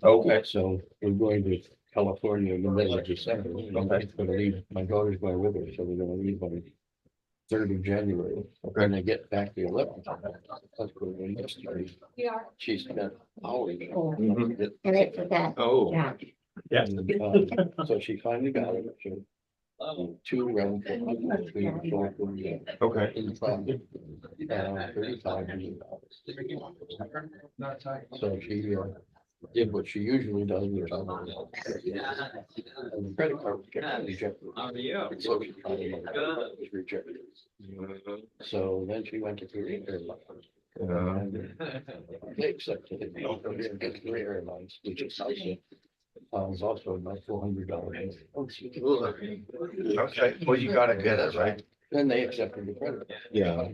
Okay. So we're going to California in the middle of December. I'm gonna leave, my daughter's going with her, so we're gonna leave on the 3rd of January. Okay. And they get back the 11th. That's where we missed her. She spent hours. Mhm. Right for that. Oh, Yeah. yeah. So she finally got it. So, 2 rounds. Okay. In traffic. $35 So she did what she usually does. Which and the credit card kept rejected. So she finally was rejected. So then she went to Korea Airlines. And they accepted it. It's Korea Airlines, which is also about $400. Okay, well, you gotta get it, right? Then they accepted the credit. Yeah.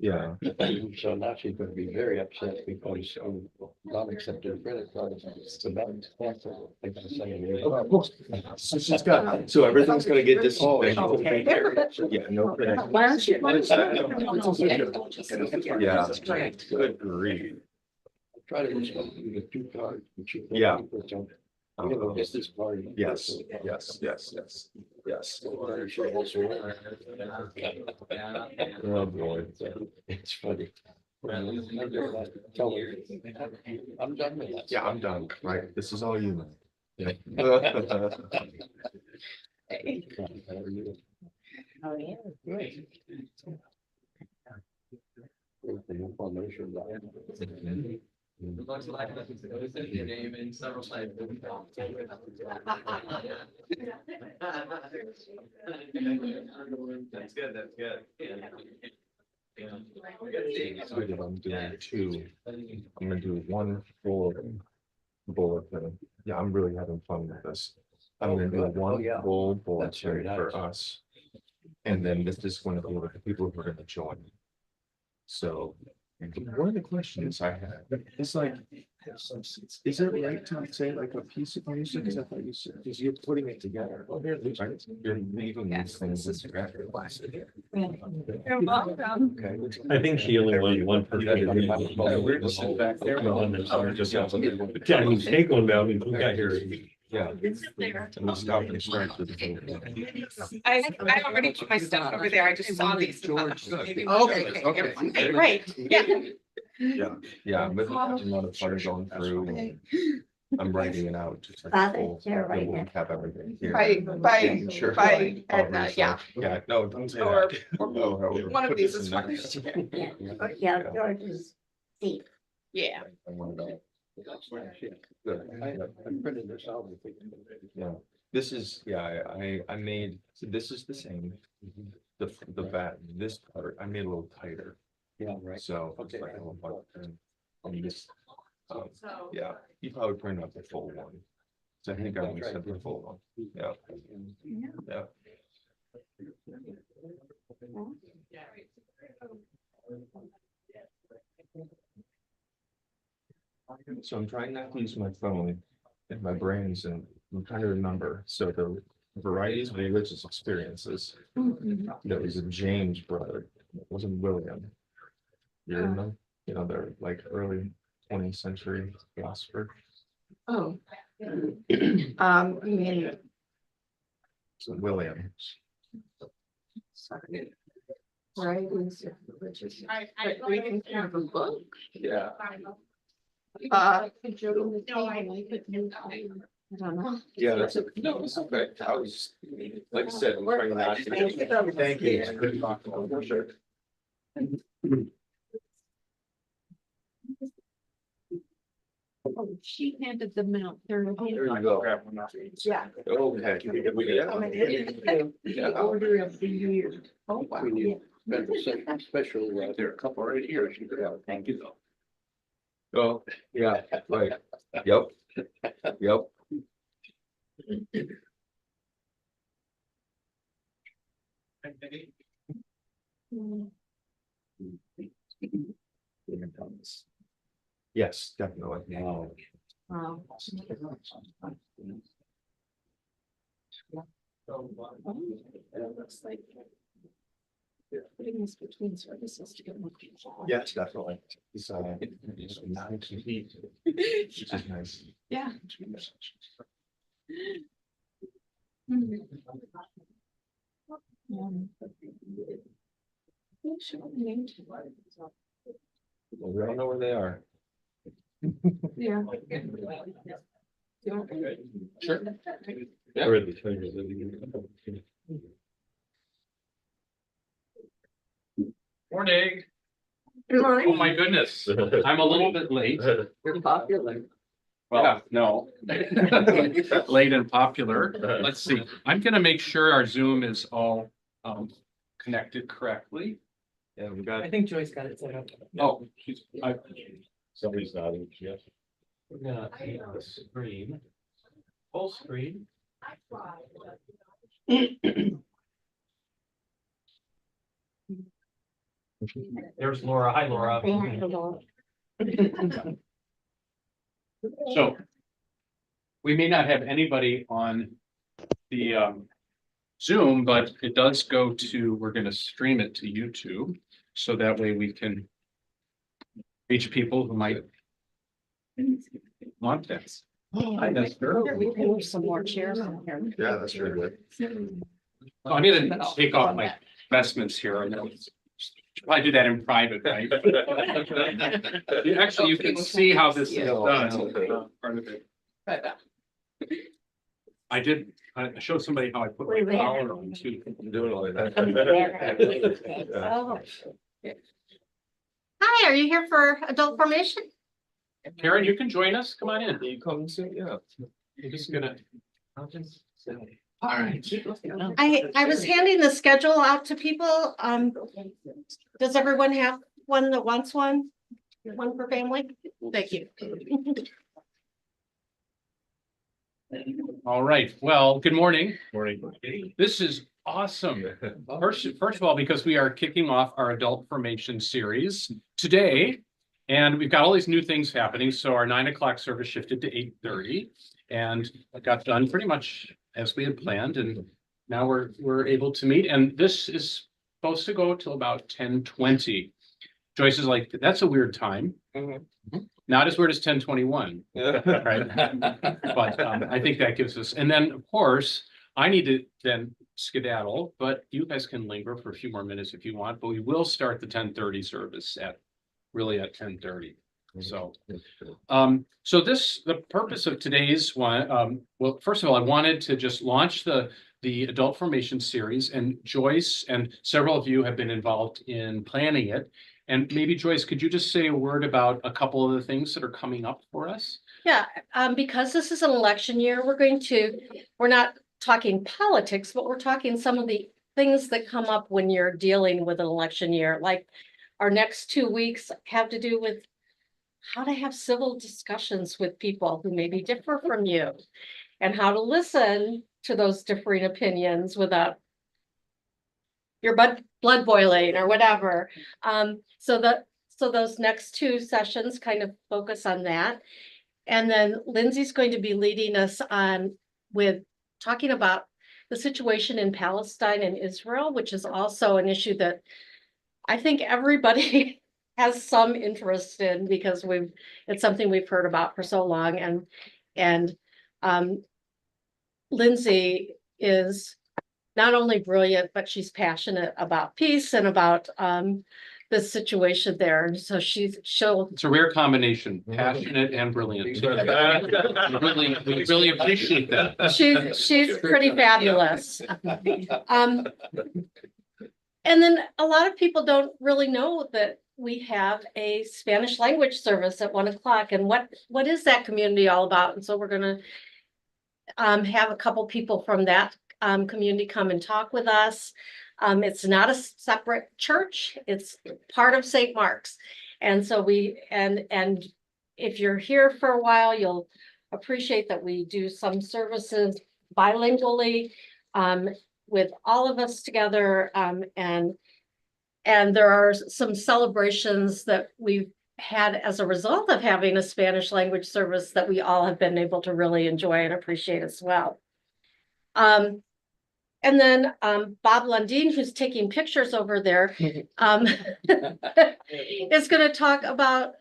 Yeah. So now she's gonna be very upset because not accepted credit cards. So that's cancel. So she's got, so everything's gonna get this. Okay. Yeah, no credit. Why don't you? Yeah. Good grief. Try to respond to the 2 cards. Yeah. We have a business card. Yes, yes, yes, yes, yes. Oh, boy. It's funny. Tell her, I'm done with that. Yeah, I'm done, right? This is all you. Yeah. Oh, yeah. Great. Looks like your name in several sites. That's good, that's good. So I'm doing 2. I'm gonna do 1 full bulletin. Yeah, I'm really having fun with this. I'm gonna do 1 full bulletin for us. And then this is going to be with the people who are gonna join. So one of the questions I had is like, is it right to say like a piece of music? Is that what you said? Because you're putting it together. Right? You're leaving these things as after class. Okay. I think she only wanted one person. We're just sitting back there. Yeah, I mean, take one down and we got here. Yeah. And we stopped and started with the. I already put my stuff over there. I just saw these. George. Okay, Okay. right, yeah. Yeah, yeah, but I'm not a fun going through. And I'm writing it out. Just like Father, full, you're right we'll now. have everything here. By, Sure. by, All Edna, yeah. Yeah, no, don't say Or- that. or No, One of put these this is in fine. there. Yeah, George is deep. Yeah. I want it all. Good. I printed this out. Yeah, this is, yeah, I made, so this is the same. The back, this part, I made a little tighter, Yeah, right. so. it's Okay. like a little button. And this, yeah, you probably print out the full one. So I think I only said the full one, yeah, yeah. So I'm trying not to use my phone and my brains, and I'm trying to remember, so the varieties of religious experiences. There was a James brother, it wasn't William. You know, they're like early 20th century philosopher. Oh. You mean, So William. sorry. Right. But we can have a book. Yeah. I don't know. Yeah, that's a, no, it's okay. I was, like I said, I'm trying not to. Thank you. It's good talking, for sure. Oh, she handed them out. There There you go. Yeah. Okay. The order of the year. Oh, wow. We need special. There are a couple right here. You could have. Thank you though. Oh, yeah, right. Yep. Yep. Yes, definitely. Wow. Wow. Looks like. Putting this between services to get more people. Yes, definitely. It's not to eat, which is nice. Yeah. Well, we don't know where they are. Yeah. Sure. Where are the fingers? Morning. Good Oh, morning. my goodness. I'm a little bit late. You're popular. Well, no. Late and popular. Let's see. I'm gonna make sure our Zoom is all connected correctly. Yeah, we got. I think Joyce got it set up. Oh, Somebody's nodding, yes. We're gonna take the screen. Full screen. There's Laura. Hi, Laura. so we may not have anybody on the Zoom, but it does go to, we're gonna stream it to YouTube. So that way we can reach people who might want this. Hi, Esther. We can move some more chairs in here. Yeah, that's really good. I'm gonna take off my vestments here. I know. Should probably do that in private, right? Actually, you can see how this is done. Part of it. I did, I showed somebody how I put my collar on too. I'm doing all that. Oh. Hi, are you here for adult formation? Karen, you can join us. Come on in. You come soon, yeah. We're just gonna. All right. I was handing the schedule out to people. Does everyone have one that wants one? One per family? Thank you. All right. Well, good morning. Morning. This is awesome. First of all, because we are kicking off our adult formation series today, and we've got all these new things happening. So our 9 o'clock service shifted to 8:30, and it got done pretty much as we had planned. And now we're able to meet. And this is supposed to go till about 10:20. Joyce is like, that's a weird time. Not as weird as 10:21. Right. But I think that gives us, and then of course, I need to then skedaddle, but you guys can linger for a few more minutes if you want, but we will start the 10:30 service at 10:30. So, so the purpose of today's one, well, first of all, I wanted to just launch the adult formation series, and Joyce and several of you have been involved in planning it. And maybe Joyce, could you just say a word about a couple of the things that are coming up for us? Yeah, because this is an election year, we're not talking politics, but we're talking some of the things that come up when you're dealing with an election year. Like our next 2 weeks have to do with how to have civil discussions with people who maybe differ from you, and how to listen to those differing opinions without your blood boiling or whatever. So those next 2 sessions kind of focus on that. And then Lindsay's going to be leading us on with talking about the situation in Palestine and Israel, which is also an issue that I think everybody has some interest in, because it's something we've heard about for so long. And Lindsay is not only brilliant, but she's passionate about peace and about the situation there. And so she'll. It's a rare combination, passionate and brilliant. We really appreciate that. She's pretty fabulous. And then a lot of people don't really know that we have a Spanish language service at 1 o'clock. And what is that community all about? And so we're gonna have a couple people from that community come and talk with us. It's not a separate church, it's part of St. Mark's. And so and if you're here for a while, you'll appreciate that we do some services bilingually with all of us together. And there are some celebrations that we've had as a result of having a Spanish language service that we all have been able to really enjoy and appreciate as well. And then Bob Lundin, who's taking pictures over there, is going to talk about,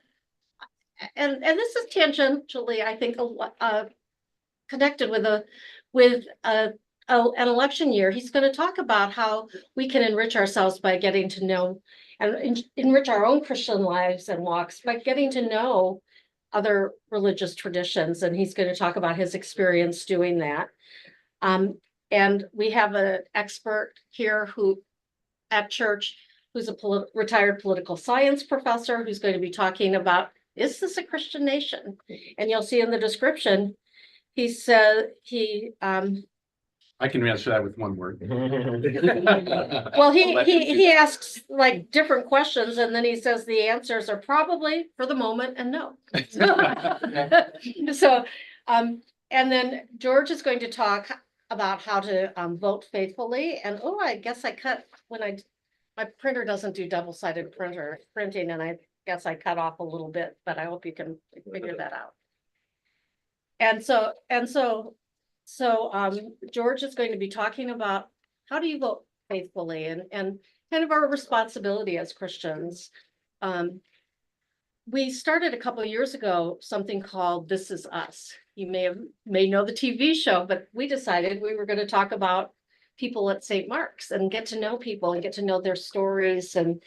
and this is tangentially, I think, connected with an election year. He's going to talk about how we can enrich ourselves by getting to know and enrich our own Christian lives and walks by getting to know other religious traditions. And he's going to talk about his experience doing that. And we have an expert here who at church who's a retired political science professor who's going to be talking about, is this a Christian nation? And you'll see in the description, he said I can answer that with one word. well, he asks like different questions, and then he says the answers are probably for the moment and no. So, and then George is going to talk about how to vote faithfully. And oh, I guess I cut when my printer doesn't do double-sided printing, and I guess I cut off a little bit, but I hope you can figure that out. And so George is going to be talking about how do you vote faithfully and kind of our responsibility as Christians. We started a couple of years ago something called This Is Us. You may know the TV show, but we decided we were going to talk about people at St. Mark's and get to know people and get to know their stories. And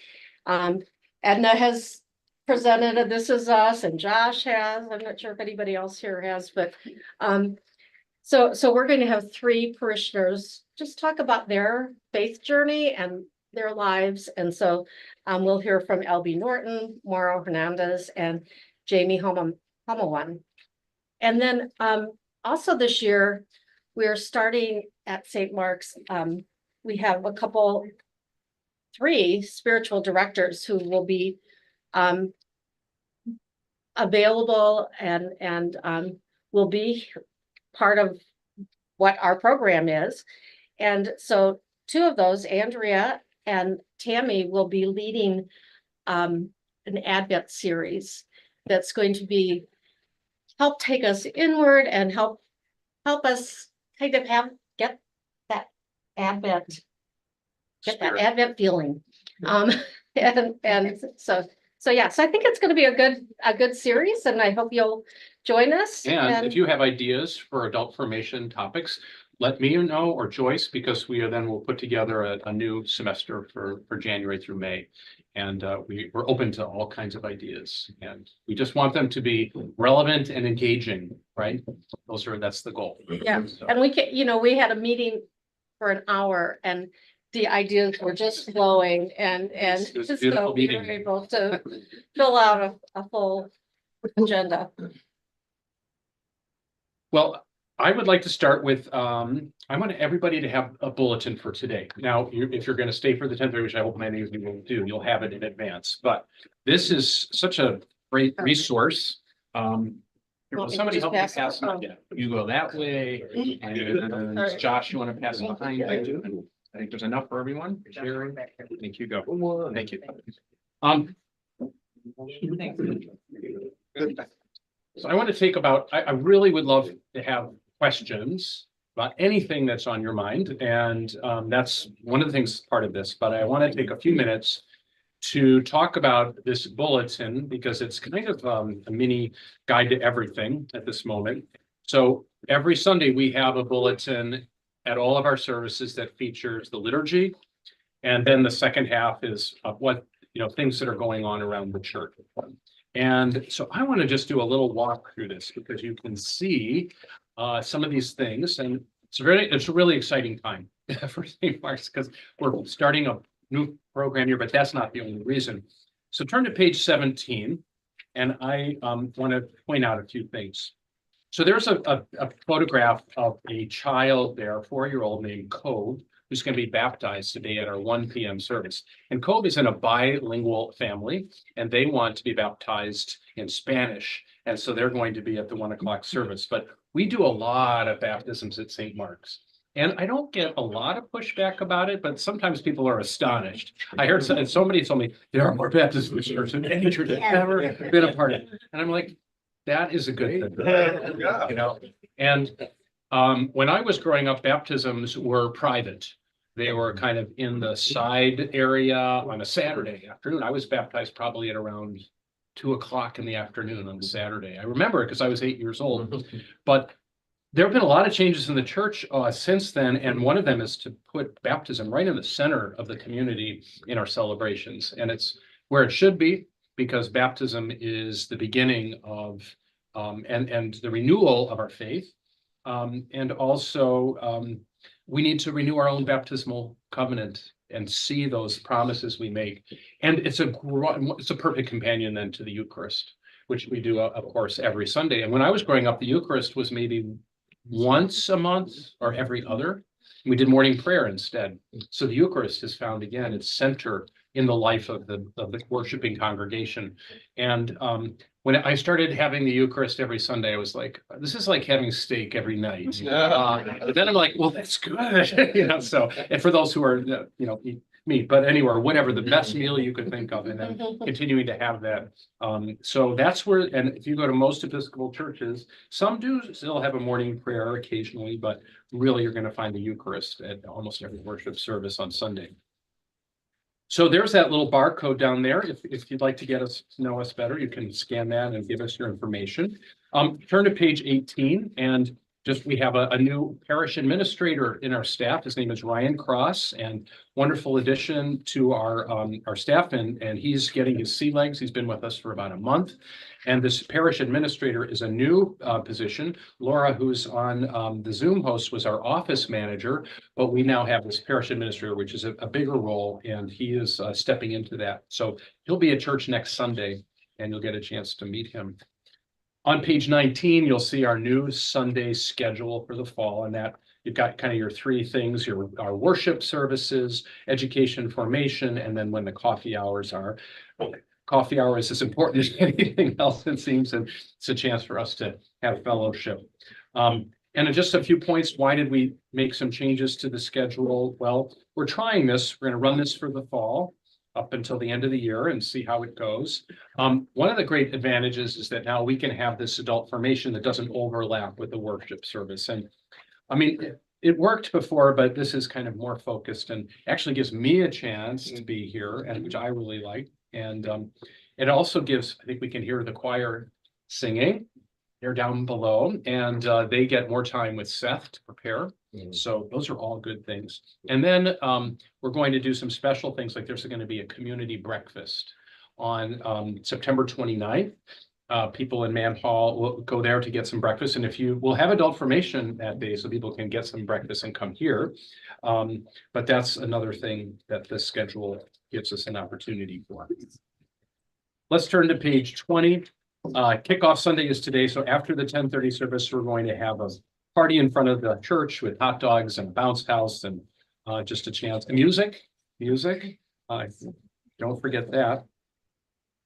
Edna has presented a This Is Us, and Josh has. I'm not sure if anybody else here has, but so we're going to have 3 parishioners just talk about their faith journey and their lives. And so we'll hear from L.B. Norton, Mauro Hernandez, and Jamie Homawan. And then also this year, we're starting at St. Mark's. We have 3 spiritual directors who will be available and will be part of what our program is. And so 2 of those, Andrea and Tammy, will be leading an Advent series that's going to be help take us inward and help us kind of get that Advent feeling. And so yeah, so I think it's going to be a good series, and I hope you'll join us. And if you have ideas for adult formation topics, let me know or Joyce, because we then will put together a new semester for January through May. And we're open to all kinds of ideas, and we just want them to be relevant and engaging, right? That's the goal. Yeah, so. And we had a meeting for an hour, and the ideas were just flowing, and just so we were able to fill out a full agenda. Well, I would like to start with, I want everybody to have a bulletin for today. Now, if you're going to stay for the 10:30, which I hope many of you will do, you'll have it in advance. But this is such a great resource. Somebody help me pass it. Yeah, you go that way. And Josh, you want to pass it behind? I do. I think there's enough for everyone. Sherry, thank you. Go. Thank you. So I want to take I really would love to have questions about anything that's on your mind. And that's one of the things part of this, but I want to take a few minutes to talk about this bulletin because it's kind of a mini guide to everything at this moment. So every Sunday we have a bulletin at all of our services that features the liturgy. And then the second half is what, things that are going on around the church. And so I want to just do a little walk through this because you can see some of these things, and it's a really exciting time for St. Mark's because we're starting a new program here, but that's not the only reason. So turn to page 17, and I want to point out a few things. So there's a photograph of a child there, a 4-year-old named Cove, who's going to be baptized today at our 1 p.m. service. And Cove is in a bilingual family, and they want to be baptized in Spanish. And so they're going to be at the 1 o'clock service. But we do a lot of baptisms at St. Mark's. And I don't get a lot of pushback about it, but sometimes people are astonished. I heard somebody told me there are more baptisms in church than any church I've ever been a part of. And I'm like, that is a good thing, And When I was growing up, baptisms were private. They were kind of in the side area on a Saturday afternoon. I was baptized probably at around 2 o'clock in the afternoon on a Saturday. I remember it because I was 8 years old. But there have been a lot of changes in the church since then, and one of them is to put baptism right in the center of the community in our celebrations. And it's where it should be, because baptism is the beginning of and the renewal of our faith. And also, we need to renew our own baptismal covenant and see those promises we make. And it's a perfect companion then to the Eucharist, which we do, of course, every Sunday. And when I was growing up, the Eucharist was maybe once a month or every other. We did morning prayer instead. So the Eucharist is found again, its center in the life of the worshiping congregation. And when I started having the Eucharist every Sunday, I was like, this is like having steak every night. But then I'm like, well, that's good. So, and for those who are, eat meat, but anywhere, whatever, the best meal you could think of, and then continuing to have that. So that's where, and if you go to most Episcopal churches, some do still have a morning prayer occasionally, but really you're going to find the Eucharist at almost every worship service on Sunday. So there's that little barcode down there. If you'd like to get us to know us better, you can scan that and give us your information. Turn to page 18, and we have a new parish administrator in our staff. His name is Ryan Cross, and wonderful addition to our staff. And he's getting his sea legs. He's been with us for about a month. And this parish administrator is a new position. Laura, who's on the Zoom host, was our office manager, but we now have this parish administrator, which is a bigger role, and he is stepping into that. So he'll be at church next Sunday, and you'll get a chance to meet him. On page 19, you'll see our new Sunday schedule for the fall, and that you've got kind of your three things, our worship services, education, formation, and then when the coffee hours are. Coffee hour is as important as anything else, it seems, and it's a chance for us to have fellowship. And just a few points, why did we make some changes to the schedule? Well, we're trying this. We're going to run this for the fall up until the end of the year and see how it goes. One of the great advantages is that now we can have this adult formation that doesn't overlap with the worship service. And I mean, it worked before, but this is kind of more focused and actually gives me a chance to be here, and which I really like. And it also gives, I think we can hear the choir singing. They're down below, and they get more time with Seth to prepare. So those are all good things. And then we're going to do some special things, like there's going to be a community breakfast on September 29th. People in Man Hall will go there to get some breakfast. And we'll have adult formation that day, so people can get some breakfast and come here. But that's another thing that this schedule gives us an opportunity for. Let's turn to page 20. Kickoff Sunday is today. So after the 10:30 service, we're going to have a party in front of the church with hot dogs and a bounce house and just a chance. And music. Don't forget that.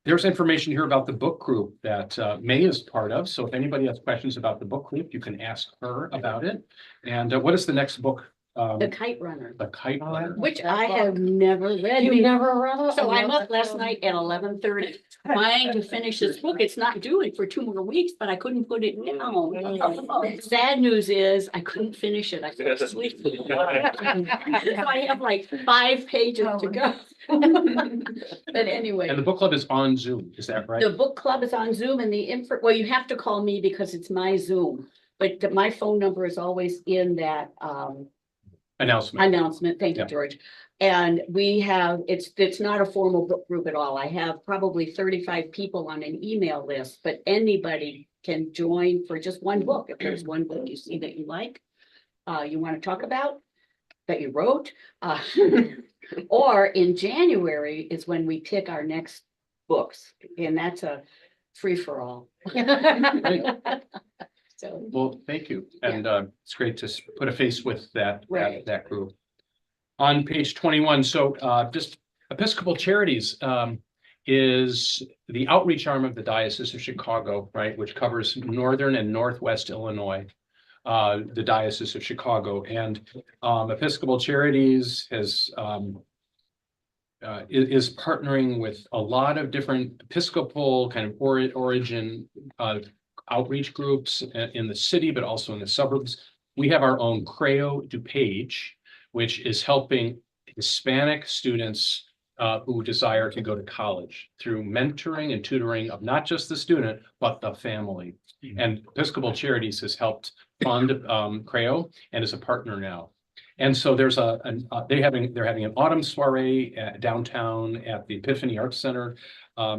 There's information here about the book group that May is part of. So if anybody has questions about the book group, you can ask her about it. And what is the next book? The Kite Runner, The Kite Runner. which I have never read. You never read it? So I'm up last night at 11:30 trying to finish this book. It's not due for 2 more weeks, but I couldn't put it down. Sad news is I couldn't finish it. I fell asleep. So I have like 5 pages to go. But anyway. And the book club is on Zoom, is that right? The book club is on Zoom, and well, you have to call me because it's my Zoom, but my phone number is always in that announcement. Thank you, Yeah. George. And we have, it's not a formal book group at all. I have probably 35 people on an email list, but anybody can join for just one book. If there's one book you see that you like, you want to talk about, that you wrote, or in January is when we pick our next books, and that's a free for all. So, Well, thank you. And it's great to put a face with that group. On page 21, so just Episcopal Charities is the outreach arm of the Diocese of Chicago, right, which covers northern and northwest Illinois, the Diocese of Chicago. And Episcopal Charities is partnering with a lot of different Episcopal kind of origin outreach groups in the city, but also in the suburbs. we have our own Creo DuPage, which is helping Hispanic students who desire to go to college through mentoring and tutoring of not just the student, but the family. And Episcopal Charities has helped fund Creo and is a partner now. And so there's they're having an autumn soiree downtown at the Epiphany Arts Center.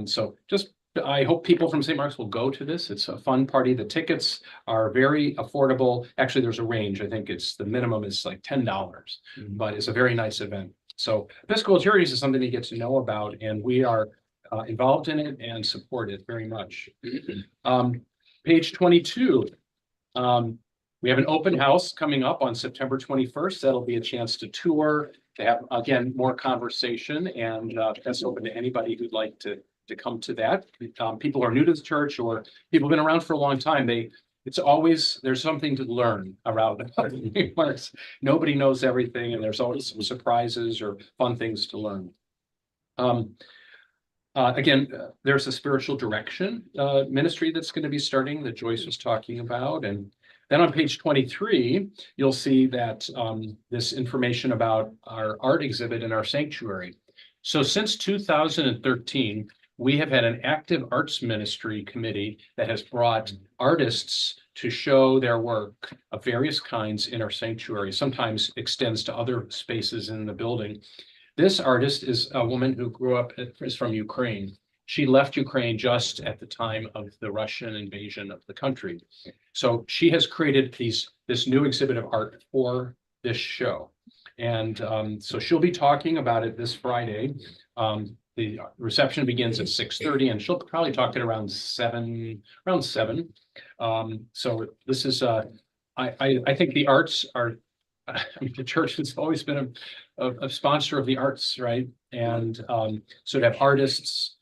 So just I hope people from St. Mark's will go to this. It's a fun party. The tickets are very affordable. Actually, there's a range. I think the minimum is like $10, but it's a very nice event. So Episcopal Charities is something to get to know about, and we are involved in it and support it very much. Page 22. We have an open house coming up on September 21st. That'll be a chance to tour, to have, again, more conversation, and that's open to anybody who'd like to come to that. People who are new to the church or people who've been around for a long time, it's always, there's something to learn around Marks. Nobody knows everything, and there's always some surprises or fun things to learn. Again, there's a spiritual direction ministry that's going to be starting that Joyce was talking about. And then on page 23, you'll see that this information about our art exhibit in our sanctuary. So since 2013, we have had an active arts ministry committee that has brought artists to show their work of various kinds in our sanctuary, sometimes extends to other spaces in the building. This artist is a woman who is from Ukraine. She left Ukraine just at the time of the Russian invasion of the country. So she has created this new exhibit of art for this show. And so she'll be talking about it this Friday. The reception begins at 6:30, and she'll probably talk at around 7. So this is, I think the arts are, the church has always been a sponsor of the arts, right? And so to have artists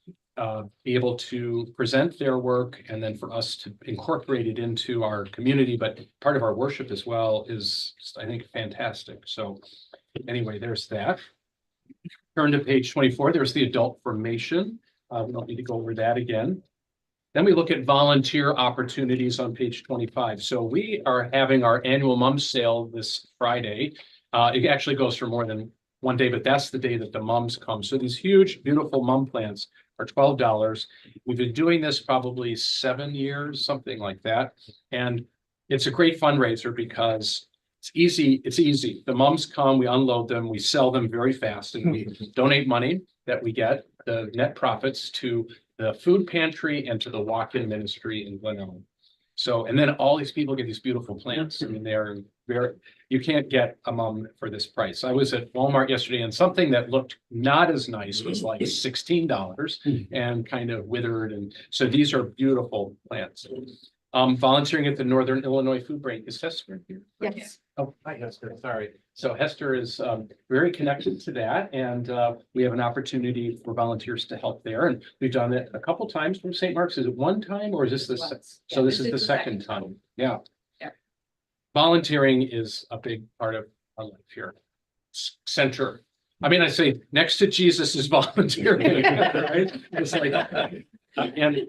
be able to present their work, and then for us to incorporate it into our community, but part of our worship as well, is, I think, fantastic. So anyway, there's that. Turn to page 24. There's the adult formation. We don't need to go over that again. Then we look at volunteer opportunities on page 25. So we are having our annual mum sale this Friday. It actually goes for more than one day, but that's the day that the mums come. So these huge, beautiful mum plants are $12. We've been doing this probably 7 years, something like that. And it's a great fundraiser because it's easy. The mums come, we unload them, we sell them very fast, and we donate money that we get, the net profits, to the food pantry and to the walk-in ministry in Glen. So, and then all these people get these beautiful plants. I mean, they're you can't get a mum for this price. I was at Walmart yesterday, and something that looked not as nice was like $16 and kind of withered. And so these are beautiful plants. Volunteering at the Northern Illinois Food Bank. Is Hester here? Yes. Oh, hi, Hester. Sorry. So Hester is very connected to that, and we have an opportunity for volunteers to help there. And we've done it a couple times from St. Mark's. Is it one time, or is this so this is the second time? Yeah. Volunteering is a big part of our life here. Center. I mean, I say next to Jesus is volunteering, right? It's like, and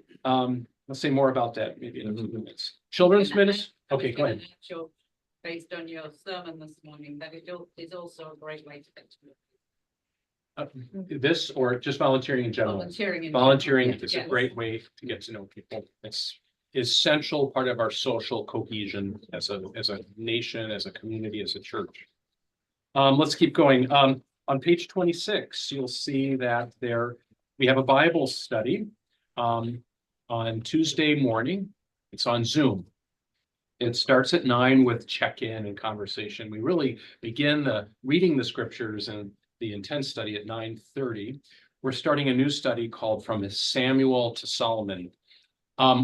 let's say more about that maybe in a few minutes. Children's ministry. Okay, go ahead. Based on your sermon this morning, that it is also a great way to get to know This or just volunteering in general? volunteering. Volunteering general. is a great way to get to know people. It's essential part of our social cohesion as a nation, as a community, as a church. Let's keep going. On page 26, you'll see that we have a Bible study on Tuesday morning. It's on Zoom. It starts at 9 with check-in and conversation. We really begin reading the scriptures and the intense study at 9:30. We're starting a new study called From Samuel to Solomon.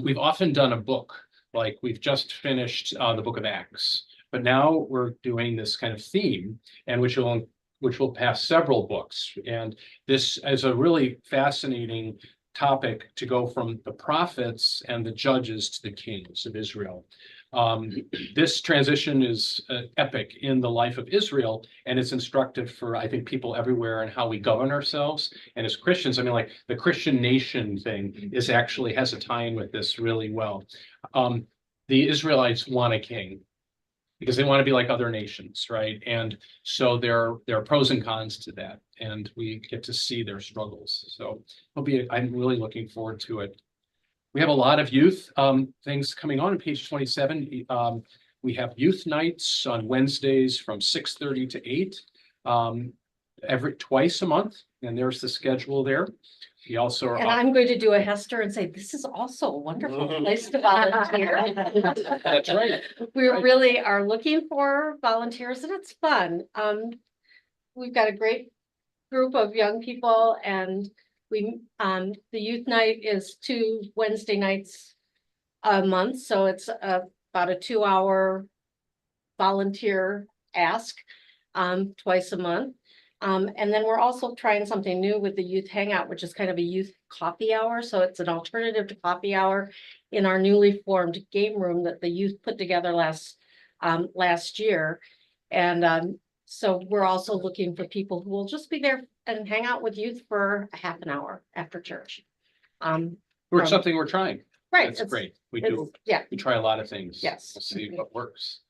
We've often done a book, like we've just finished the book of Acts, but now we're doing this kind of theme, and which will pass several books. And this is a really fascinating topic to go from the prophets and the judges to the kings of Israel. This transition is epic in the life of Israel, and it's instructive for, I think, people everywhere and how we govern ourselves. And as Christians, I mean, like the Christian nation thing has a tie-in with this really well. The Israelites want a king. because they want to be like other nations, right? And so there are pros and cons to that, and we get to see their struggles. So I'm really looking forward to it. We have a lot of youth things coming on page 27. We have youth nights on Wednesdays from 6:30 to 8, twice a month, and there's the schedule there. We also are. And I'm going to do a Hester and say, this is also a wonderful place to volunteer. That's right. We really are looking for volunteers and it's fun. We've got a great group of young people and the youth night is 2 Wednesday nights a month. So it's about a 2-hour volunteer ask, twice a month. And then we're also trying something new with the youth hangout, which is kind of a youth coffee hour. So it's an alternative to coffee hour in our newly formed game room that the youth put together last year. And so we're also looking for people who will just be there and hang out with youth for a half an hour after church. We're something we're trying. Right. That's great. We it's- do. Yeah, We try a lot of things. Yes. We'll see what works.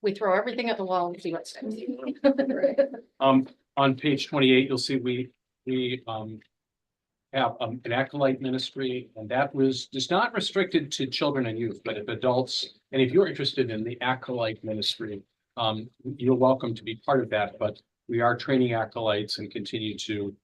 we throw everything at the wall and see what sticks. On page 28, you'll see we have an acolyte ministry, and that is not restricted to children and youth, but if adults, and if you're interested in the acolyte ministry, you're welcome to be part of that, but we are training acolytes and continue to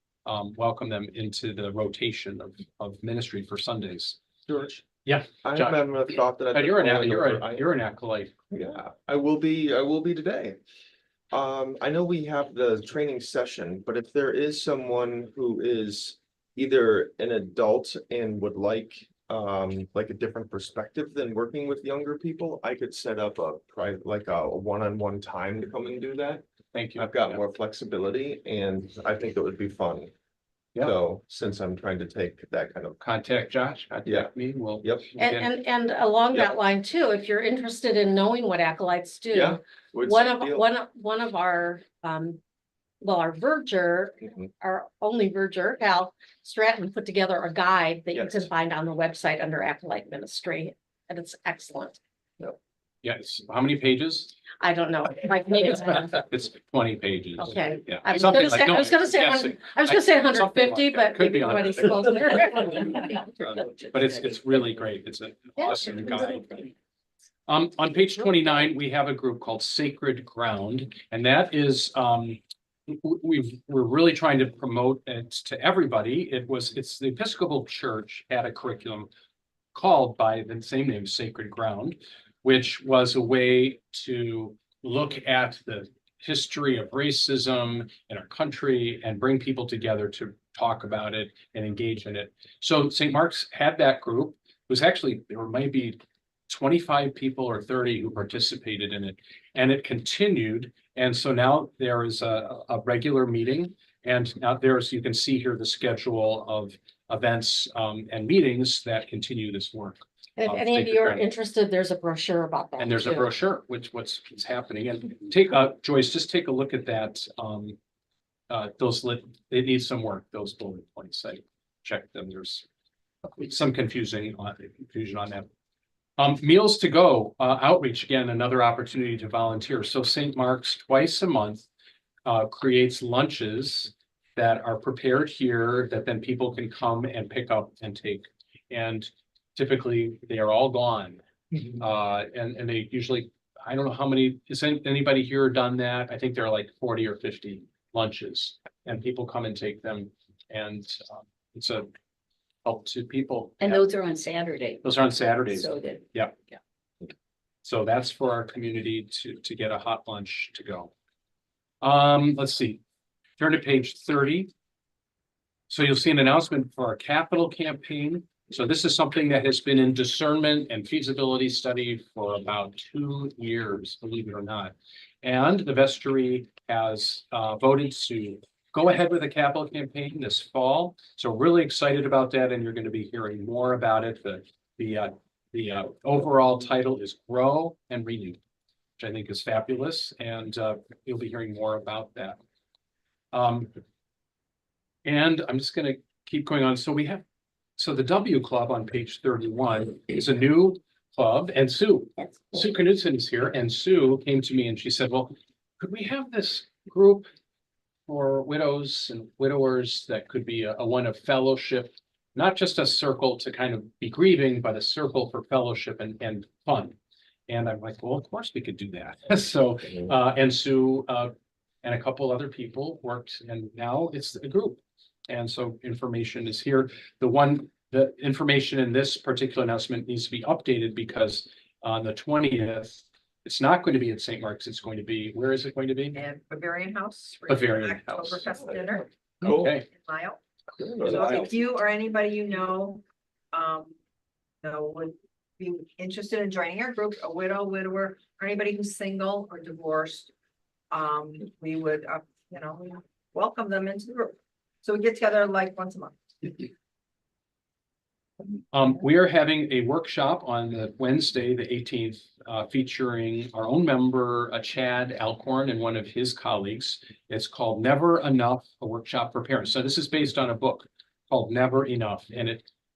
welcome them into the rotation of ministry for Sundays. George. Yeah. I John. remember thought that. You're an acolyte. Yeah, I will be today. I know we have the training session, but if there is someone who is either an adult and would like a different perspective than working with younger people, I could set up a private, like a one-on-one time to come and do that. Thank you. I've got more flexibility and I think it would be fun. Yeah. So since I'm trying to take that kind of, Contact Josh. Yeah. Me. We'll. yep, And along that line too, if you're interested in knowing what acolytes do. yeah. what's One the of, deal? one of our, our verger, Mhm. our only verger, Cal Stratton, put together a guide that you Yes. can find on the website under acolyte ministry. And it's excellent. Yes. How many pages? I don't know, like maybe it's, It's 20 pages. okay. Yeah. I was Something gonna say, like- I no, was gonna say, guessing. I was gonna say Something like 150, that. but Could be maybe nobody's 150. closer. But it's really great. It's an Yeah. awesome guide. On page 29, we have a group called Sacred Ground, and that is, we're really trying to promote it to everybody. It's the Episcopal Church had a curriculum called by the same name, Sacred Ground, which was a way to look at the history of racism in our country and bring people together to talk about it and engage in it. So St. Mark's had that group. It was actually, there were maybe 25 people or 30 who participated in it, and it continued. And so now there is a regular meeting, and now you can see here the schedule of events and meetings that continue this work. And if any of you are interested, there's a brochure about that. And there's a too. brochure, what's happening, and Joyce, just take a look at that. They need some work, those bullet points. I checked them. There's some confusion on that. Meals to Go outreach, again, another opportunity to volunteer. So St. Mark's twice a month creates lunches that are prepared here that then people can come and pick up and take. And typically they are all gone. And they usually, I don't know how many, has anybody here done that? I think there are like 40 or 50 lunches and people come and take them. And it's a help to people. And those are on Saturday. Those are on Saturdays. So that, So that's for our community to get a hot lunch to go. Let's see, turn to page 30. So you'll see an announcement for our capital campaign. So this is something that has been in discernment and feasibility study for about 2 years, believe it or not. And the vestry has voted to go ahead with a capital campaign this fall. So really excited about that, and you're going to be hearing more about it. The overall title is Grow and Renew, which I think is fabulous, and you'll be hearing more about that. And I'm just going to keep going on. So the W Club on page 31 is a new Club, and Sue That's Sue Knudsen is here, and Sue came to me and she said, well, could we have this group for widows and widowers that could be a one of fellowship, not just a circle to kind of be grieving, but a circle for fellowship and fun. And I'm like, well, of course we could do that. So, and Sue, and a couple other people worked, and now it's a group. And so information is here. The information in this particular announcement needs to be updated because on the 20th, it's not going to be at St. Mark's. It's going to be, where is it going to be? And Bavarian House. Bavarian House. Oktoberfest dinner, Okay. in Lyle. So if you or anybody you know, would be interested in joining our group, a widow, widower, or anybody who's single or divorced, we would, welcome them into the group. So we get together like once a month. We are having a workshop on the Wednesday, the 18th, featuring our own member, Chad Alcorn, and one of his colleagues. It's called Never Enough, a workshop for parents. So this is based on a book called Never Enough, and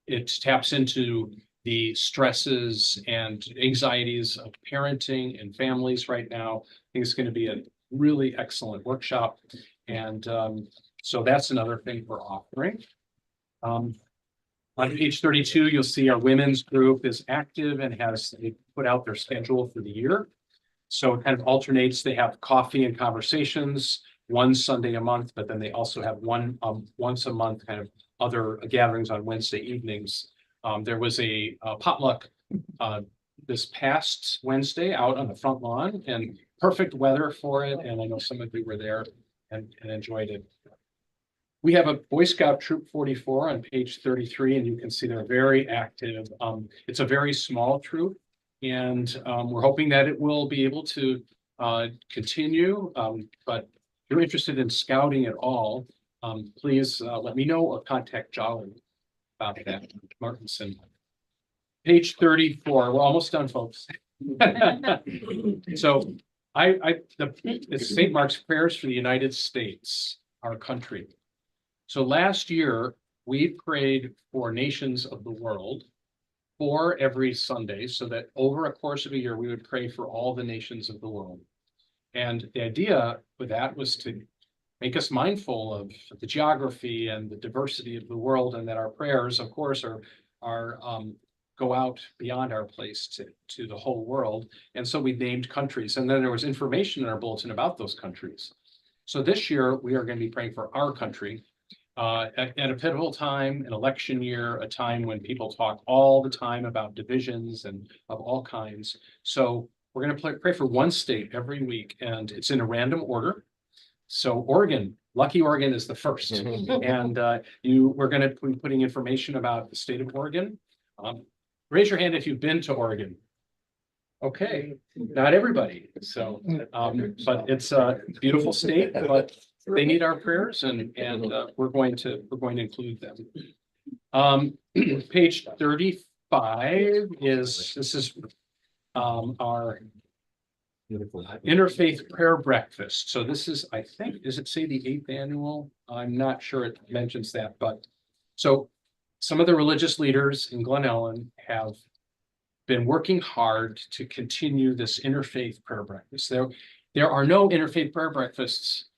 it taps into the stresses and anxieties of parenting and families right now. I think it's going to be a really excellent workshop. And so that's another thing we're offering. On page 32, you'll see our women's group is active and they put out their schedule for the year. So it kind of alternates. They have coffee and conversations one Sunday a month, but then they also have one once a month kind of other gatherings on Wednesday evenings. There was a potluck this past Wednesday out on the front lawn, and perfect weather for it. And I know some of you were there and enjoyed it. We have a Boy Scout Troop 44 on page 33, and you can see they're very active. It's a very small troop, and we're hoping that it will be able to continue. But if you're interested in scouting at all, please let me know or contact Jolly about that, Martinson. Page 34, we're almost done, folks. So it's St. Mark's Prayers for the United States, our country. So last year, we prayed for nations of the world 4 every Sunday, so that over a course of a year, we would pray for all the nations of the world. And the idea with that was to make us mindful of the geography and the diversity of the world, and that our prayers, of course, are go out beyond our place to the whole world. And so we named countries, and then there was information in our bulletin about those countries. So this year, we are going to be praying for our country. At a pivotal time, an election year, a time when people talk all the time about divisions and of all kinds. So we're going to pray for one state every week, and it's in a random order. So Oregon, lucky Oregon is the first. And we're going to be putting information about the state of Oregon. Raise your hand if you've been to Oregon. Okay, not everybody. So, but it's a beautiful state, but they need our prayers, and we're going to include them. Page 35 is our Interfaith Prayer Breakfast. So this is, I think, does it say the 8th annual? I'm not sure it mentions that, but so some of the religious leaders in Glen Ellen have been working hard to continue this interfaith prayer breakfast. There are no interfaith prayer breakfasts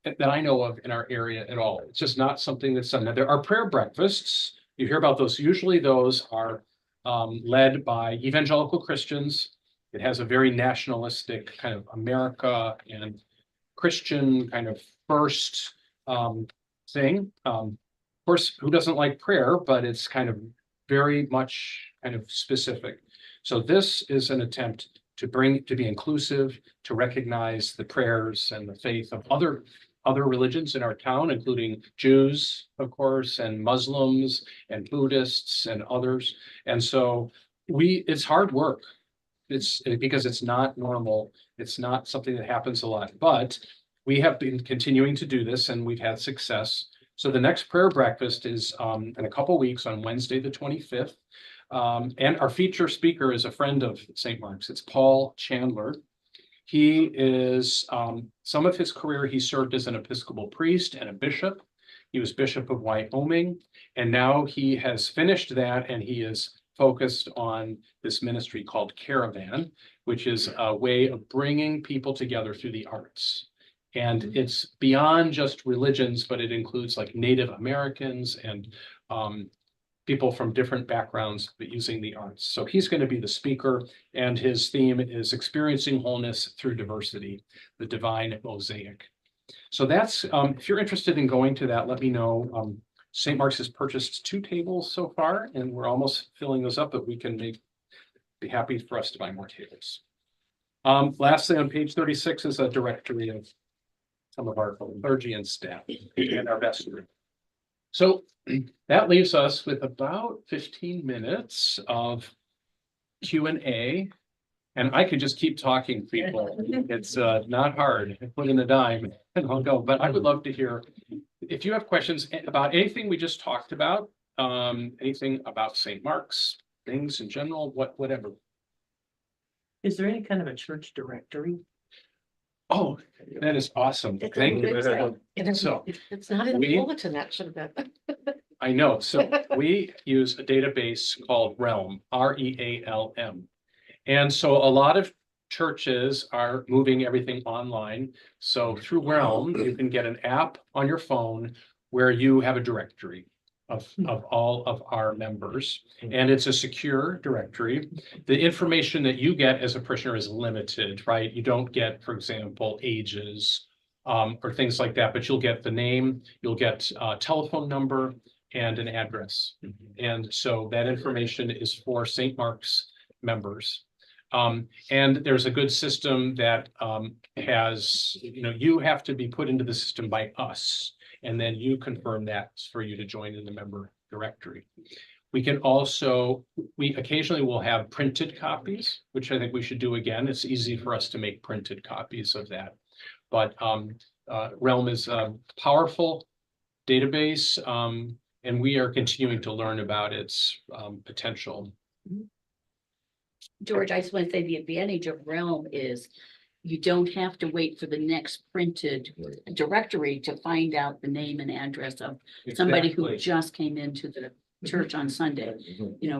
that I know of in our area at all. It's just not something that's done. Now, there are prayer breakfasts. You hear about those. Usually those are led by evangelical Christians. It has a very nationalistic kind of America and Christian kind of first thing. Of course, who doesn't like prayer, but it's kind of very much kind of specific. So this is an attempt to be inclusive, to recognize the prayers and the faith of other religions in our town, including Jews, of course, and Muslims and Buddhists and others. And so it's hard work. It's because it's not normal. It's not something that happens a lot, but we have been continuing to do this, and we've had success. So the next prayer breakfast is in a couple weeks on Wednesday, the 25th. And our feature speaker is a friend of St. Mark's. It's Paul Chandler. He is, some of his career, he served as an Episcopal priest and a bishop. He was Bishop of Wyoming, and now he has finished that, and he is focused on this ministry called Caravan, which is a way of bringing people together through the arts. And it's beyond just religions, but it includes like Native Americans and people from different backgrounds, but using the arts. So he's going to be the speaker, and his theme is experiencing wholeness through diversity, the divine mosaic. So that's, if you're interested in going to that, let me know. St. Mark's has purchased 2 tables so far, and we're almost filling those up, but we can be happy for us to buy more tables. Lastly, on page 36 is a directory of some of our clergy and staff and our vestry. So that leaves us with about 15 minutes of Q&A. And I could just keep talking, people. It's not hard. Put in a dime and I'll go. But I would love to hear if you have questions about anything we just talked about, anything about St. Mark's, things in general, whatever. Is there any kind of a church directory? Oh, that is awesome. It's Thank you. So It's not in the we- bulletin, that should have been. I know. So we use a database called Realm, REALM. And so a lot of churches are moving everything online. So through Realm, you can get an app on your phone where you have a directory of all of our members. And it's a secure directory. The information that you get as a parishioner is limited, right? You don't get, for example, ages or things like that, but you'll get the name, you'll get a telephone number and an address. And so that information is for St. Mark's members. And there's a good system that has, you have to be put into the system by us. And then you confirm that for you to join in the member directory. We can also, we occasionally will have printed copies, which I think we should do again. It's easy for us to make printed copies of that. But Realm is a powerful database, and we are continuing to learn about its potential. George, I just want to say the advantage of Realm is you don't have to wait for the next printed directory to find out the name and address of somebody who Exactly. just came into the church on Sunday,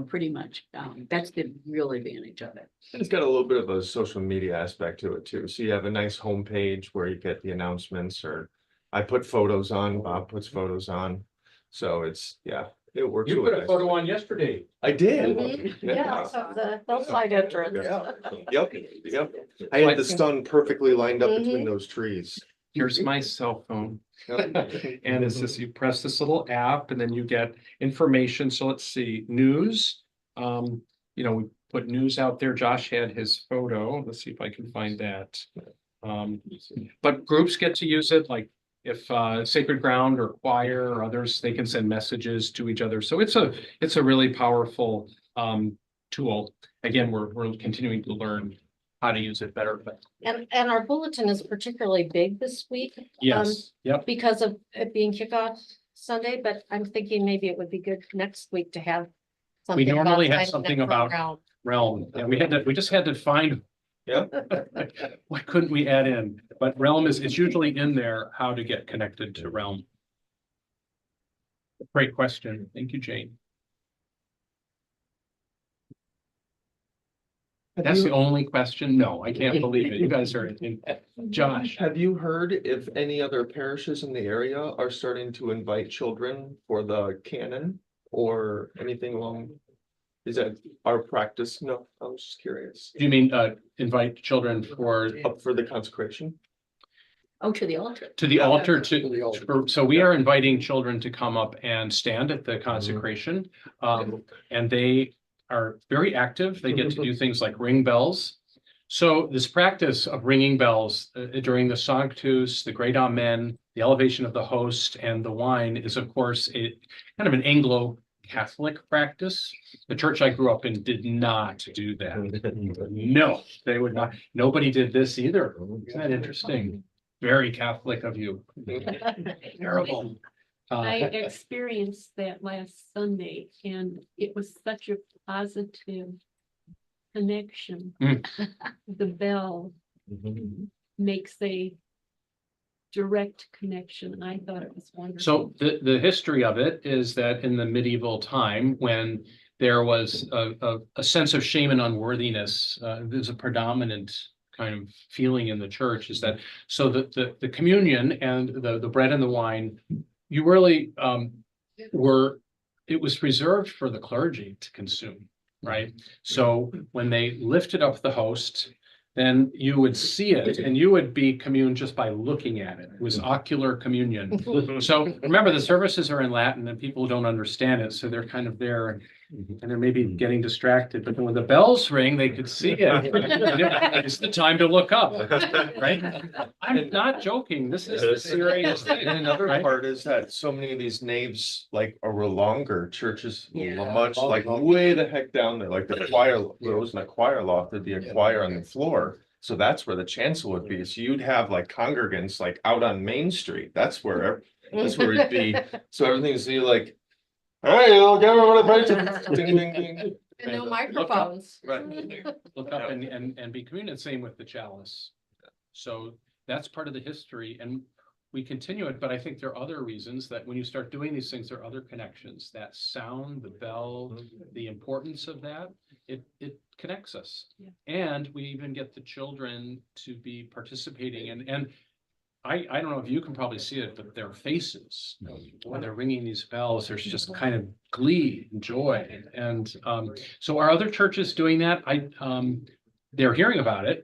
pretty much. That's the real advantage of it. And it's got a little bit of a social media aspect to it too. So you have a nice homepage where you get the announcements, or I put photos on, Bob puts photos on. So it's, yeah, it works. You really put a nice. photo on yesterday. I did. Mhm. Yeah, so the hillside entrance. Yeah. Yep. I had the sun perfectly lined up between those trees. Here's my cell phone. Yep. And it's this, you press this little app and then you get information. So let's see, news. We put news out there. Josh had his photo. Let's see if I can find that. But groups get to use it, like if Sacred Ground or choir or others, they can send messages to each other. So it's a really powerful tool. Again, we're continuing to learn how to use it better, but And our bulletin is particularly big this week. yes, yep. Because of it being kickoff Sunday, but I'm thinking maybe it would be good next week to have. something about normally have signing up something for about- Realm. Realm, and we just had to find. Yeah. What couldn't we add in? But Realm it's usually in there, how to get connected to Realm. Great question. Thank you, Jane. That's the only question? No, I can't believe it. You guys are in. Josh, Have you heard if any other parishes in the area are starting to invite children for the canon or anything along? Is that our practice? No, I'm just curious. do you mean invite children Up for the consecration? Oh, to the altar. to the altar To the altar. so we are inviting children to come up and stand at the consecration. And they are very active. They get to do things like ring bells. So this practice of ringing bells during the Sanctus, the Great Amen, the elevation of the host and the wine is of course a kind of an Anglo-Catholic practice. The church I grew up in did not do that. No, they would not. Nobody did this either. Isn't that interesting? Very Catholic of you. Terrible. I experienced that last Sunday and it was such a positive connection. The bell makes a direct connection. I thought it was wonderful. So the history of it is that in the medieval time, when there was a sense of shame and unworthiness. There's a predominant kind of feeling in the church is that, so the communion and the bread and the wine, you really it was reserved for the clergy to consume, right? So when they lifted up the host, then you would see it and you would be communed just by looking at it. It was ocular communion. So remember, the services are in Latin and people don't understand it. So they're kind of there and they're maybe getting distracted. But when the bells ring, they could see it. It's the time to look up, right? I'm not joking. This is a serious thing. And another right? part is that so many of these naves like are longer, churches Yeah. much like way the heck down there, like the choir, there wasn't a choir loft, there'd be a choir on the floor. So that's where the chancel would be. So you'd have like congregants like out on Main Street. That's where it'd be. So everything's like, hey, I'll get everybody to ding, ding, ding. And no microphones. Right. Look up and be communion, same with the chalice. So that's part of the history and we continue it, but I think there are other reasons that when you start doing these things, there are other connections. That sound, the bell, the importance of that, it connects us. Yeah. And we even get the children to be participating and I don't know if you can probably see it, but their faces, when they're ringing these bells, there's just kind of glee and joy. And so are other churches doing that? They're hearing about it.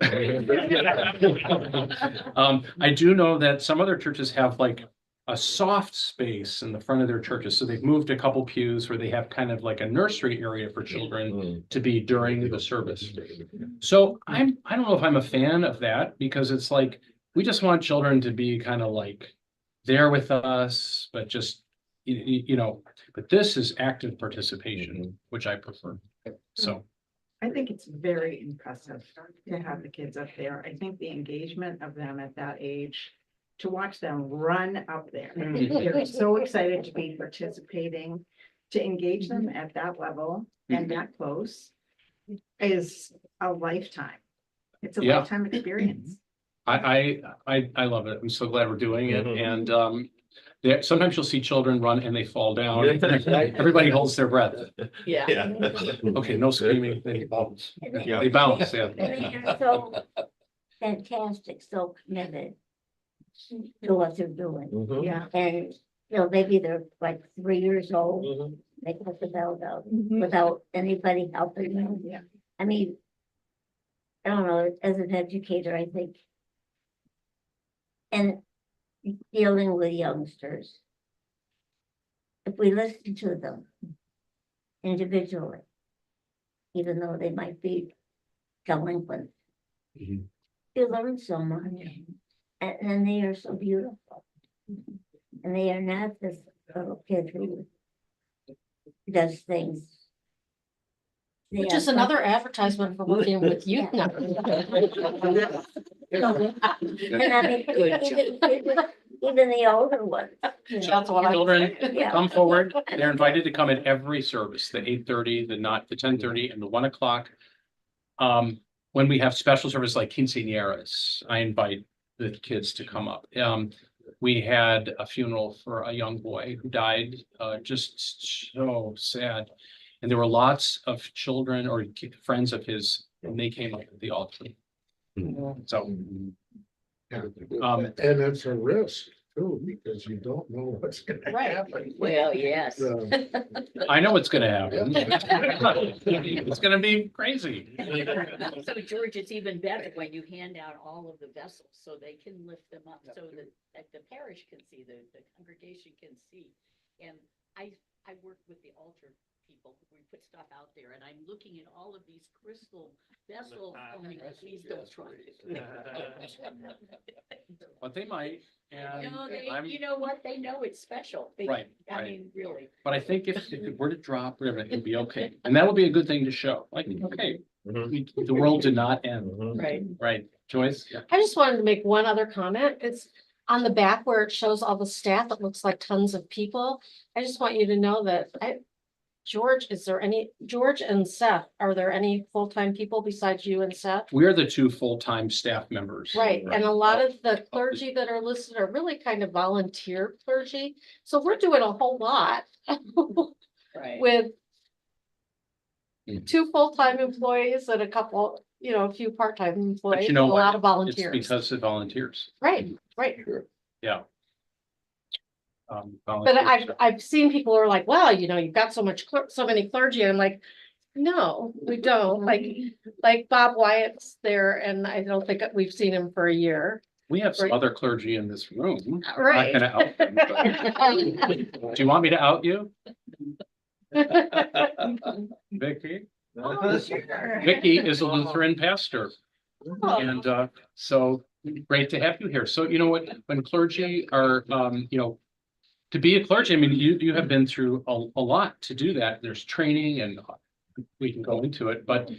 I do know that some other churches have like a soft space in the front of their churches. So they've moved a couple pews where they have kind of like a nursery area for children to be during the service. So I don't know if I'm a fan of that because it's like, we just want children to be kind of like there with us, but just, but this is active participation, which I prefer. So. I think it's very impressive to have the kids up there. I think the engagement of them at that age, to watch them run up there. They're so excited to be participating, to engage them at that level and that close is a lifetime. It's a lifetime experience. I love it. I'm so glad we're doing it. And sometimes you'll see children run and they fall down. Everybody holds their breath. Yeah. Okay, no screaming. They bounce. Yeah. They bounce, yeah. And they're so fantastic, so committed to what they're doing. Yeah. And, maybe they're like 3 years old, they put the bells out without anybody helping them. Yeah. I mean, I don't know, as an educator, I think, and dealing with youngsters, if we listen to them individually, even though they might be delinquent, you learn so much. And they are so beautiful. And they are not this little kid who does things. They Which are is another advertisement for working with youth now. And I mean, even the older ones. That's what I- Children, Yeah. come forward. They're invited to come at every service, the 8:30, the 10:30 and the 1:00. When we have special service like quinceañeras, I invite the kids to come up. We had a funeral for a young boy who died, just so sad. And there were lots of children or friends of his, and they came up at the altar. So. And it's a risk too, because you don't know what's gonna Right. happen. Well, yes. I know what's gonna happen. It's gonna be crazy. So George, it's even better when you hand out all of the vessels so they can lift them up so that the parish can see, the congregation can see. And I work with the altar people. We put stuff out there and I'm looking at all of these crystal vessels. Oh my God, please don't try it. But they might, and No, I'm, you know what? They know it's special. They- Right, I right. mean, really. but I think if it were to drop, it'll be okay. And that'll be a good thing to show, like, okay, the world did not end, Right. right? Joyce? Yeah. I just wanted to make one other comment. It's on the back where it shows all the staff. It looks like tons of people. I just want you to know that George and Seth, are there any full-time people besides you and Seth? We are the two full-time staff members. Right, and a lot of the clergy that are listed are really kind of volunteer clergy. So we're doing a whole lot Right. with 2 full-time employees and a couple, a few part-time employees, you know a what? lot of It's volunteers. because of volunteers. Right, right. Yeah. But Volunteers are- I've seen people who are like, well, you've got so many clergy. I'm like, no, we don't. Like Bob Wyatt's there and I don't think we've seen him for a year. We have some Right. other clergy in this room. I'm not Right. gonna out them, but- Do you want me to out you? Vicky? Oh, sure. Vicky is a Lutheran pastor. And so great to have you here. So you know what, when clergy are, to be a clergy, I mean, you have been through a lot to do that. There's training and we can go into it, but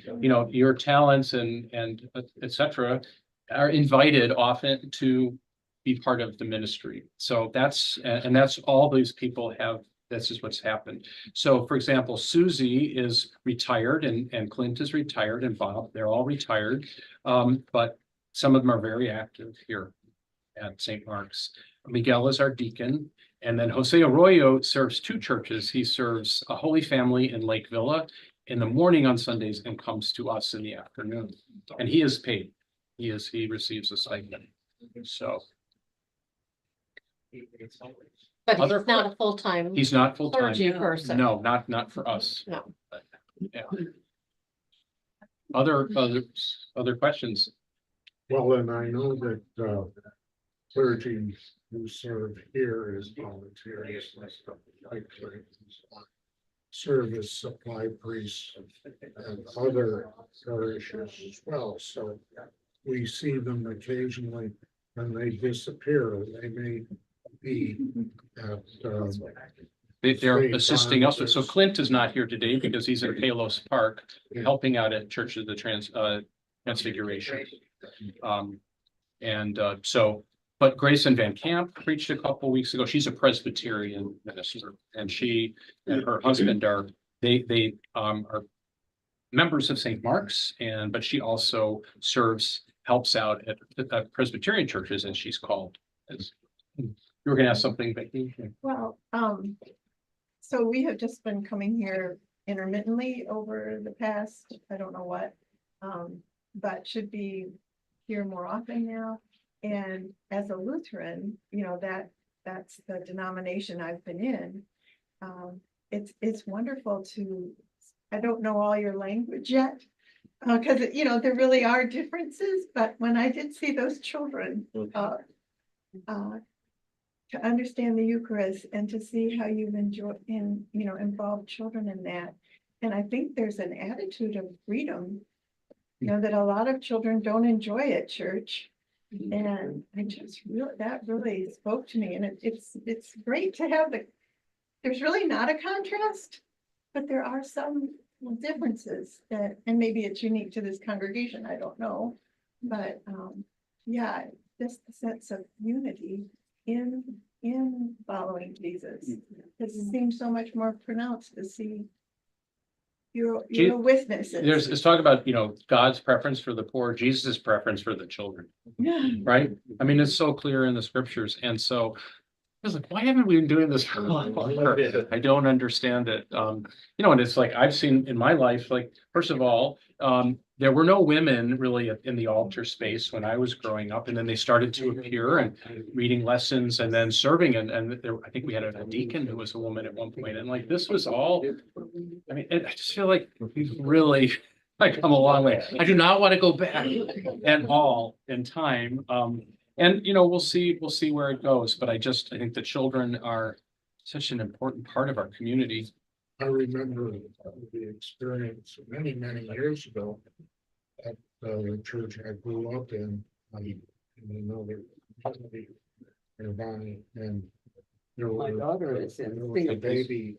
your talents and et cetera are invited often to be part of the ministry. So that's all these people have. This is what's happened. So for example, Susie is retired and Clint is retired and Bob, they're all retired. But some of them are very active here at St. Mark's. Miguel is our deacon. And then Jose Arroyo serves 2 churches. He serves a Holy Family in Lake Villa in the morning on Sundays and comes to us in the afternoon. And he is paid. He receives a stipend. So. But Other- he's not a full-time He's not full-time. clergy person. No, not for us. No. Yeah. Other questions? Well, and I know that clergy who serve here as volunteers, like serve as supply priests and other parishes as well. So we see them occasionally and they disappear. They may be at They're assisting us. So Farmers. Clint is not here today because he's in Palos Park, helping out at Church of the Transfiguration. But Grayson Van Camp preached a couple weeks ago. She's a Presbyterian minister, and she and her husband are members of St. Mark's, but she also helps out at Presbyterian churches, as she's called. You were gonna ask something, Becky? Well, so we have just been coming here intermittently over the past, I don't know what, but should be here more often now. And as a Lutheran, that's the denomination I've been in. It's wonderful I don't know all your language yet. Because, there really are differences, but when I did see those children, to understand the Eucharist and to see how you've involved children in that. And I think there's an attitude of freedom, that a lot of children don't enjoy at church. And that really spoke to me. And it's great to have there's really not a contrast, but there are some differences and maybe it's unique to this congregation, I don't know. But just the sense of unity in following Jesus. It seems so much more pronounced to see your witnesses. It's talk about, God's preference for the poor, Jesus' preference for the children, right? I mean, it's so clear in the scriptures. And so I was like, why haven't we been doing this for a lot longer? I don't understand it. And it's like, I've seen in my life, like, first of all, there were no women really in the altar space when I was growing up. And then they started to appear and reading lessons and then serving. And I think we had a deacon who was a woman at one point. And like, this was all, I mean, I just feel like really, I come a long way. I do not want to go back at all in time. And we'll see where it goes, but I think the children are such an important part of our community. I remember the experience many, many years ago at the church I grew up in another community nearby, and there My was daughter is in a Singapore. baby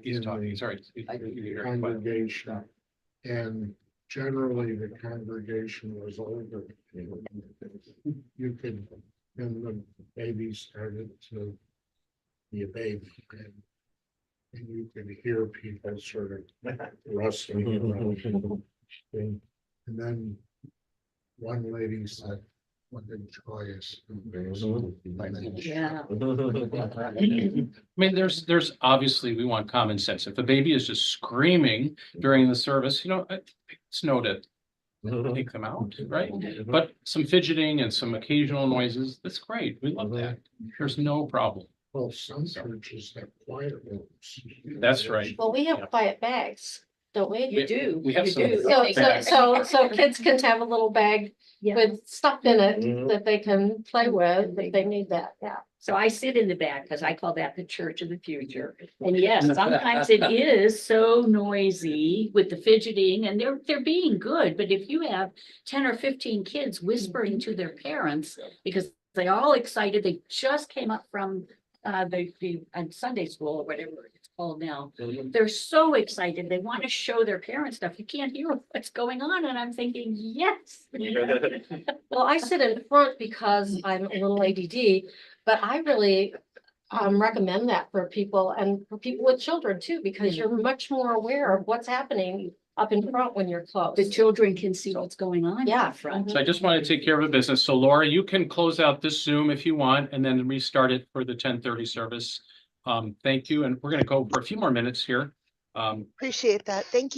He's in talking, the sorry. congregation, and generally the congregation was older. You could, and the baby started to be a baby, and you could hear people sort of rustling around. And then one lady said, what a joyous. Yeah. I mean, there's obviously, we want common sense. If the baby is just screaming during the service, it's noted. Take them out, right? But some fidgeting and some occasional noises, that's great. We love that. There's no problem. Well, some churches have quiet rooms. That's right. Well, we have Yeah. quiet bags, don't we? You do. We have you some do. So kids can have a little bag Yeah. with stuff in it Mhm. that they can play with if they need that, yeah. So I sit in the back because I call that the church of the future. And yes, sometimes it is so noisy with the fidgeting and they're being good. But if you have 10 or 15 kids whispering to their parents because they're all excited, they just came up from the Sunday school or whatever it's called now. They're so excited. They want to show their parents stuff. You can't hear what's going on. And I'm thinking, yes. Well, I sit in front because I'm a little ADD, but I really recommend that for people and for people with children too, because you're much more aware of what's happening up in front when you're close. The children can see what's going on in Yeah. the front. So I just want to take care of a business. So Laura, you can close out this Zoom if you want and then restart it for the 10:30 service. Thank you. And we're going to go for a few more minutes here. Appreciate that. Thank you.